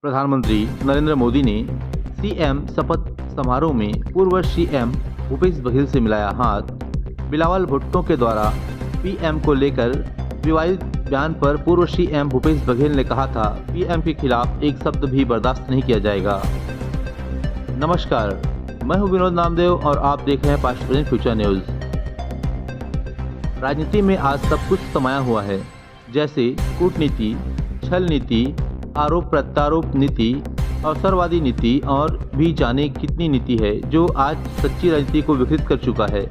प्रधानमंत्री नरेंद्र मोदी ने सीएम शपथ समारोह में पूर्व सीएम भूपेश बघेल से मिलाया हाथ। बिलावल भुट्टो के द्वारा पीएम को लेकर विवादित बयान पर पूर्व सीएम भूपेश बघेल ने कहा था, पीएम के खिलाफ एक शब्द भी बर्दाश्त नहीं किया जाएगा। नमस्कार, मैं हूं विनोद नामदेव और आप देख रहे हैं फास्ट प्रेजेंट फ्यूचर न्यूज। राजनीति में आज सब कुछ समाया हुआ है, जैसे कूटनीति, छल नीति, आरोप प्रत्यारोप नीति, अवसरवादी नीति और भी जाने कितनी नीति है जो आज सच्ची राजनीति को विकृत कर चुका है।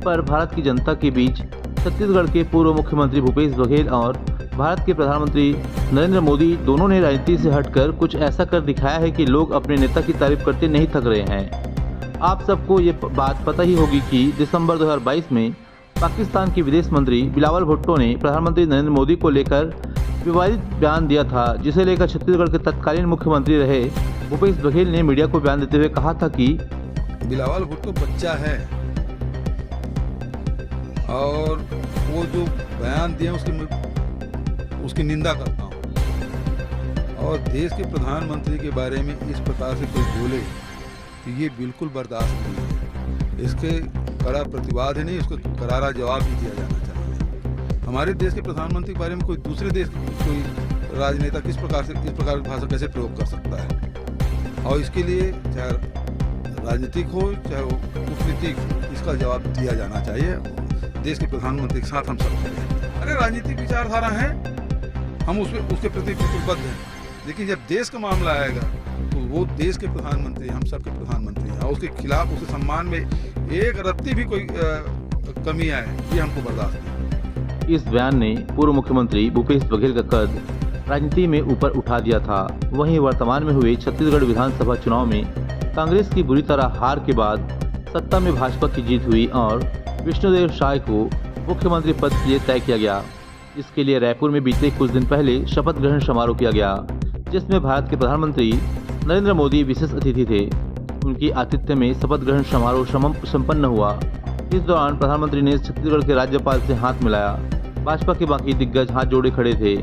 पर भारत की जनता के बीच छत्तीसगढ़ के पूर्व मुख्यमंत्री भूपेश बघेल और भारत के प्रधानमंत्री नरेंद्र मोदी दोनों ने राजनीति से हटकर कुछ ऐसा कर दिखाया है कि लोग अपने नेता की तारीफ करते नहीं थक रहे हैं। आप सबको ये बात पता ही होगी कि दिसंबर 2022 में पाकिस्तान के विदेश मंत्री बिलावल भुट्टो ने प्रधानमंत्री नरेंद्र मोदी को लेकर विवादित बयान दिया था, जिसे लेकर छत्तीसगढ़ के तत्कालीन मुख्यमंत्री रहे भूपेश बघेल ने मीडिया को बयान देते हुए कहा था कि बिलावल भुट्टो बच्चा है और वो जो बयान दिए उसकी निंदा करता हूँ। और देश के प्रधानमंत्री के बारे में इस प्रकार से कोई बोले तो ये बिल्कुल बर्दाश्त नहीं है। इसके कड़ा प्रतिवाद है, नहीं उसको करारा जवाब भी दिया जाना चाहिए। हमारे देश के प्रधानमंत्री के बारे में कोई दूसरे देश कोई राजनेता इस प्रकार की भाषा कैसे प्रयोग कर सकता है? और इसके लिए चाहे राजनीतिक हो चाहे वो कूटनीतिक, इसका जवाब दिया जाना चाहिए। देश के प्रधानमंत्री के साथ हम सब खड़े हैं। अरे राजनीतिक विचारधारा है, हम उसके प्रति प्रतिबद्ध हैं, लेकिन जब देश का मामला आएगा तो वो देश के प्रधानमंत्री, हम सबके प्रधानमंत्री हैं और उसके खिलाफ उसके सम्मान में एक रत्ती भी कोई कमी आए, ये हमको बर्दाश्त नहीं। इस बयान ने पूर्व मुख्यमंत्री भूपेश बघेल का कद राजनीति में ऊपर उठा दिया था। वहीं वर्तमान में हुए छत्तीसगढ़ विधानसभा चुनाव में कांग्रेस की बुरी तरह हार के बाद सत्ता में भाजपा की जीत हुई और विष्णुदेव साय को मुख्यमंत्री पद के लिए तय किया गया। इसके लिए रायपुर में बीते कुछ दिन पहले शपथ ग्रहण समारोह किया गया, जिसमें भारत के प्रधानमंत्री नरेंद्र मोदी विशेष अतिथि थे। उनकी आतिथ्य में शपथ ग्रहण समारोह संपन्न हुआ। इस दौरान प्रधानमंत्री ने छत्तीसगढ़ के राज्यपाल से हाथ मिलाया। भाजपा के बाकी दिग्गज हाथ जोड़े खड़े थे,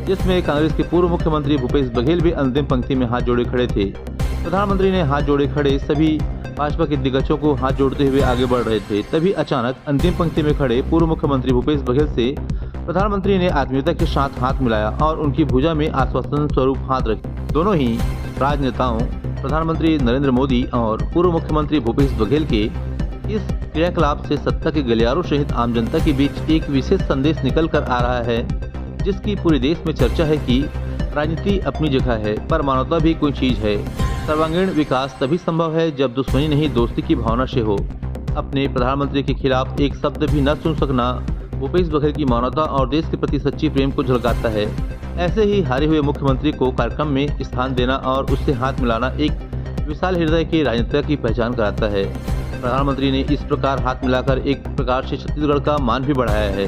जिसमें कांग्रेस के पूर्व मुख्यमंत्री भूपेश बघेल भी अंतिम पंक्ति में हाथ जोड़े खड़े थे। प्रधानमंत्री ने हाथ जोड़े खड़े सभी भाजपा के दिग्गजों को हाथ जोड़ते हुए आगे बढ़ रहे थे, तभी अचानक अंतिम पंक्ति में खड़े पूर्व मुख्यमंत्री भूपेश बघेल से प्रधानमंत्री ने आत्मीयता के साथ हाथ मिलाया और उनकी भुजा में आश्वासन स्वरूप हाथ रखे। दोनों ही राजनेताओं प्रधानमंत्री नरेंद्र मोदी और पूर्व मुख्यमंत्री भूपेश बघेल के इस क्रियाकलाप से सत्ता के गलियारों सहित आम जनता के बीच एक विशेष संदेश निकल कर आ रहा है, जिसकी पूरे देश में चर्चा है कि राजनीति अपनी जगह है पर मानवता भी कोई चीज है। सर्वांगीण विकास तभी संभव है जब दुश्मनी नहीं दोस्ती की भावना से हो। अपने प्रधानमंत्री के खिलाफ एक शब्द भी न सुन सकना भूपेश बघेल की मानवता और देश के प्रति सच्ची प्रेम को झलकाता है। ऐसे ही हारे हुए मुख्यमंत्री को कार्यक्रम में स्थान देना और उससे हाथ मिलाना एक विशाल हृदय के राजनेता की पहचान कराता है। प्रधानमंत्री ने इस प्रकार हाथ मिलाकर एक प्रकार से छत्तीसगढ़ का मान भी बढ़ाया है।